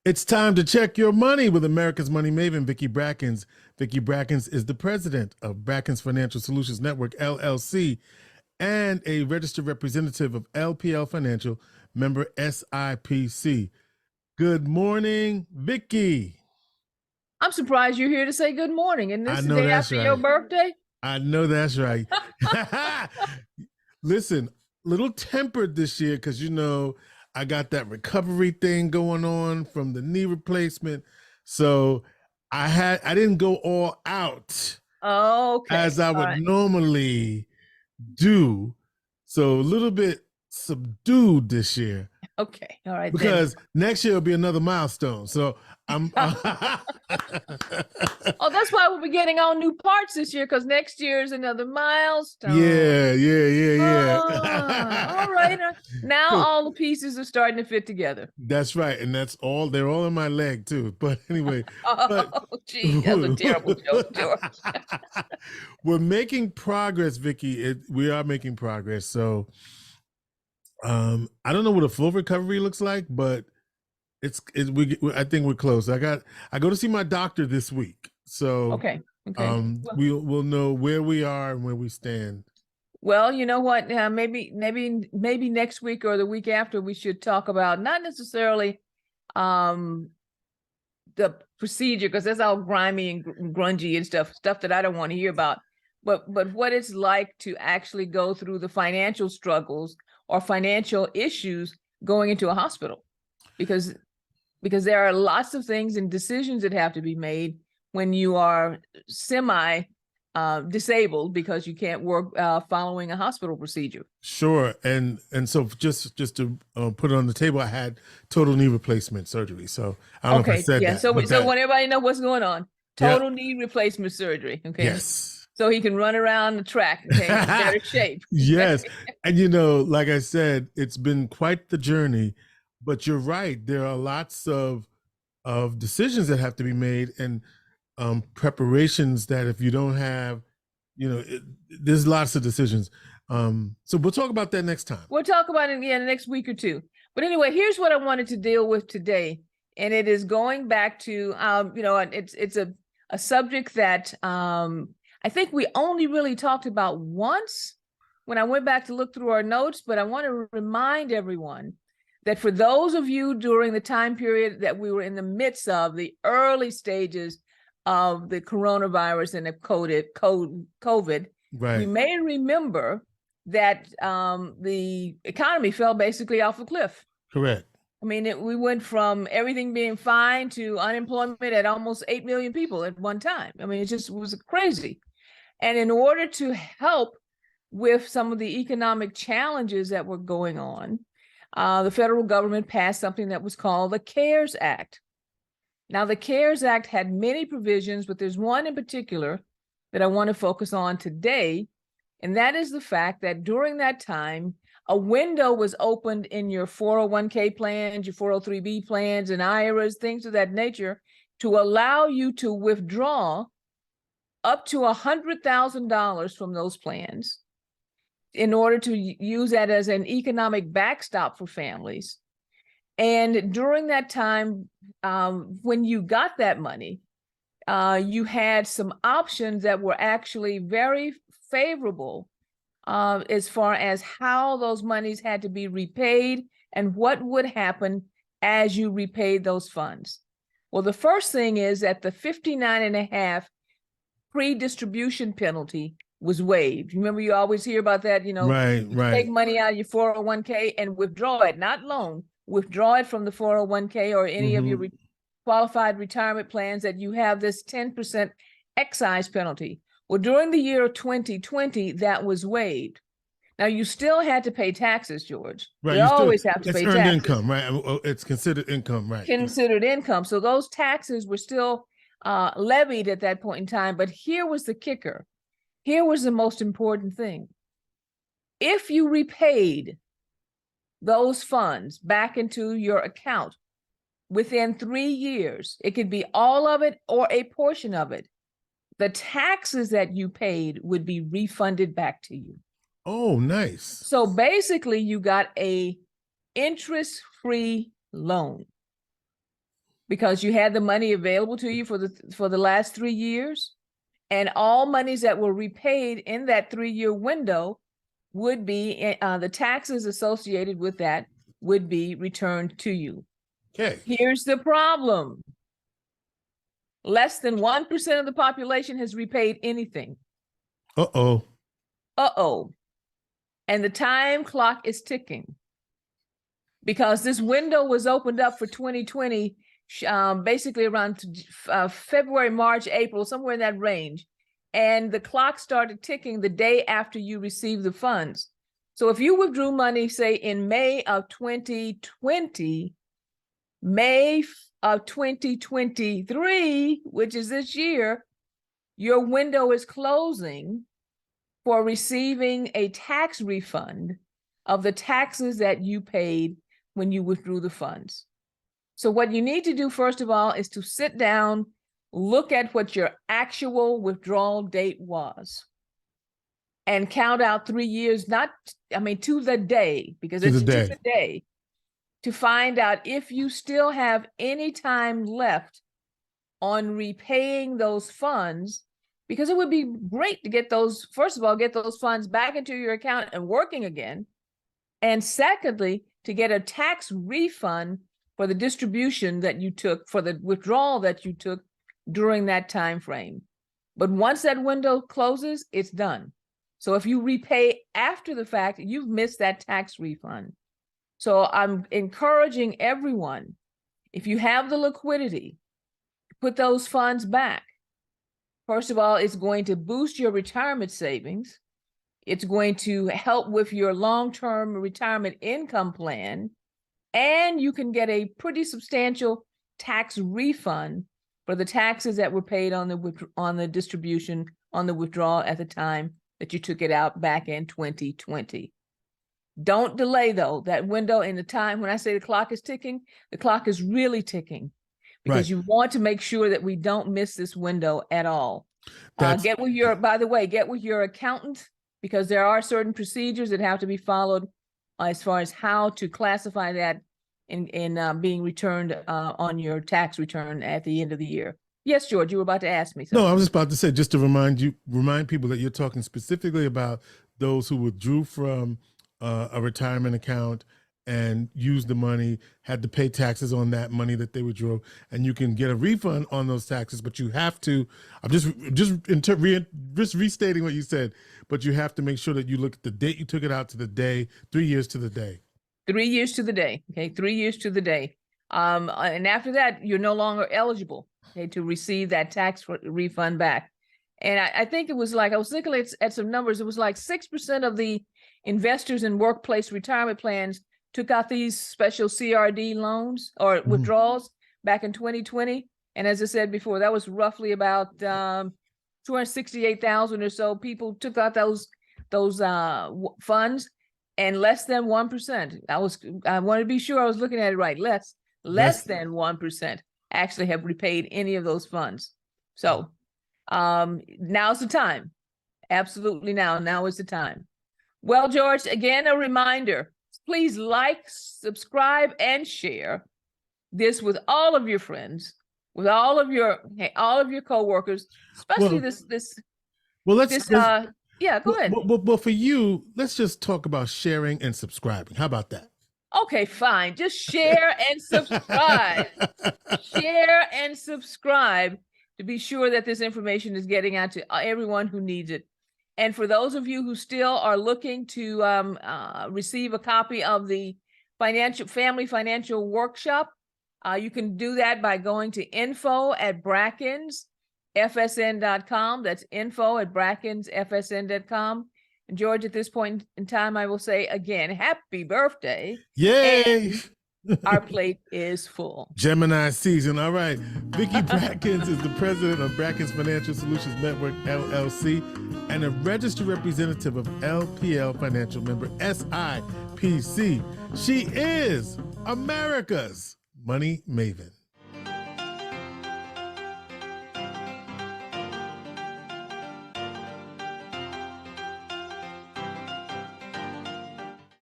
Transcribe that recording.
It's time to check your money with America's Money Maven, Vicki Brackens. Vicki Brackens is the president of Brackens Financial Solutions Network, LLC, and a registered representative of LPL Financial, member SIPC. Good morning, Vicki. I'm surprised you're here to say good morning. And this I is know the day that's after right. your birthday? I know that's right. Listen, little tempered this year because, I got that recovery thing going on from the knee replacement. So I didn't go all out as I would normally do. So a little bit subdued this year. Okay. All right. Because next year will be another milestone. So I'm. Oh, that's why we'll be getting all new parts this year, because next year is another milestone. Yeah. All right. Now all the pieces are starting to fit together. That's right. And they're all in my leg too. But anyway. Gee, that's a terrible joke, George. We're making progress, Vicki. We are making progress. So I don't know what a full recovery looks like, but I think we're close. I go to see my doctor this week. So okay. We'll know where we are and where we stand. Well, you know what? Maybe next week or the week after, we should talk about not necessarily the procedure, because that's all grimy and grungy and stuff that I don't want to hear about. But what it's like to actually go through the financial struggles or financial issues going into a hospital, because there are lots of things and decisions that have to be made when you are semi disabled because you can't work following a hospital procedure. Sure. And so just to put it on the table, I had total knee replacement surgery. So I don't know if I said that. So when everybody know what's going on, total knee replacement surgery. Okay. Yes. So he can run around the track in better shape. Yes. And like I said, it's been quite the journey, but you're right. There are lots of decisions that have to be made, and preparations that if you don't have, there's lots of decisions. So we'll talk about that next time. We'll talk about it the next week or two. But anyway, here's what I wanted to deal with today. And it is going back to, it's a subject that I think we only really talked about once when I went back to look through our notes, but I want to remind everyone that for those of you during the time period that we were in the midst of the early stages of the coronavirus and the COVID, right, you may remember that the economy fell basically off a cliff. Correct. I mean, we went from everything being fine to unemployment at almost 8 million people at one time. I mean, it just was crazy. And in order to help with some of the economic challenges that were going on, the federal government passed something that was called the CARES Act. Now, the CARES Act had many provisions, but there's one in particular that I want to focus on today, and that is the fact that during that time, a window was opened in your 401k plans, your 403b plans, and IRAs, things of that nature, to allow you to withdraw up to $100,000 from those plans in order to use that as an economic backstop for families. And during that time, when you got that money, you had some options that were actually very favorable as far as how those monies had to be repaid and what would happen as you repaid those funds. Well, the first thing is that the 59.5 pre-distribution penalty was waived. Remember, you always hear about that, right. Take money out of your 401k and withdraw it, not loan, withdraw it from the 401k or any of your qualified retirement plans, that you have this 10% excise penalty. Well, during the year of 2020, that was waived. Now, you still had to pay taxes, George. Right. You always have to pay taxes. It's earned income, right? It's considered income, right? Considered income. So those taxes were still levied at that point in time. But here was the kicker. Here was the most important thing. If you repaid those funds back into your account within 3 years, it could be all of it or a portion of it, the taxes that you paid would be refunded back to you. Oh, nice. So basically, you got a interest-free loan. because you had the money available to you for the last 3 years, and all monies that were repaid in that 3-year window would be the taxes associated with that would be returned to you. Okay. Here's the problem. Less than 1% of the population has repaid anything. Uh-oh. Uh-oh. And the time clock is ticking, because this window was opened up for 2020, basically around February, March, April, somewhere in that range. And the clock started ticking the day after you received the funds. So if you withdrew money, say in May of 2020, May of 2023, which is this year, your window is closing for receiving a tax refund of the taxes that you paid when you withdrew the funds. So what you need to do, first of all, is to sit down, look at what your actual withdrawal date was, and count out 3 years, to the day, because it's to the day, to find out if you still have any time left on repaying those funds, because it would be great to get those, first of all, get those funds back into your account and working again. And secondly, to get a tax refund for the distribution that you took, for the withdrawal that you took during that time frame. But once that window closes, it's done. So if you repay after the fact, you've missed that tax refund. So I'm encouraging everyone, if you have the liquidity, put those funds back. First of all, it's going to boost your retirement savings. It's going to help with your long-term retirement income plan, and you can get a pretty substantial tax refund for the taxes that were paid on the distribution, on the withdrawal at the time that you took it out back in 2020. Don't delay, though, that window in the time. When I say the clock is ticking, the clock is really ticking, because you want to make sure that we don't miss this window at all. Get with your accountant, because there are certain procedures that have to be followed as far as how to classify that in being returned on your tax return at the end of the year. Yes, George, you were about to ask me something. No, I was just about to say, just to remind people that you're talking specifically about those who withdrew from a retirement account and used the money, had to pay taxes on that money that they withdrew, and you can get a refund on those taxes, but you have to, I'm just restating what you said, but you have to make sure that you look at the date you took it out to the day, 3 years to the day. 3 years to the day, okay, 3 years to the day. And after that, you're no longer eligible, okay, to receive that tax refund back. And I think it was like, I was looking at some numbers, it was like 6% of the investors in workplace retirement plans took out these special CRD loans or withdrawals back in 2020. And as I said before, that was roughly about 268,000 or so people took out those funds, and less than 1%. I wanted to be sure I was looking at it right. Less than 1% actually have repaid any of those funds. So now's the time. Absolutely now is the time. Well, George, again, a reminder, please like, subscribe, and share this with all of your friends, with all of your coworkers, especially yeah, go ahead. Well, for you, let's just talk about sharing and subscribing. How about that? Okay, fine. Just share and subscribe. Share and subscribe to be sure that this information is getting out to everyone who needs it. And for those of you who still are looking to receive a copy of the family financial workshop, you can do that by going to info@brackensfsn.com. That's info@brackensfsn.com. And George, at this point in time, I will say again, happy birthday. Yay! Our plate is full. Gemini season. All right. Vicki Brackens is the president of Brackens Financial Solutions Network, LLC, and a registered representative of LPL Financial member SIPC. She is America's money maven.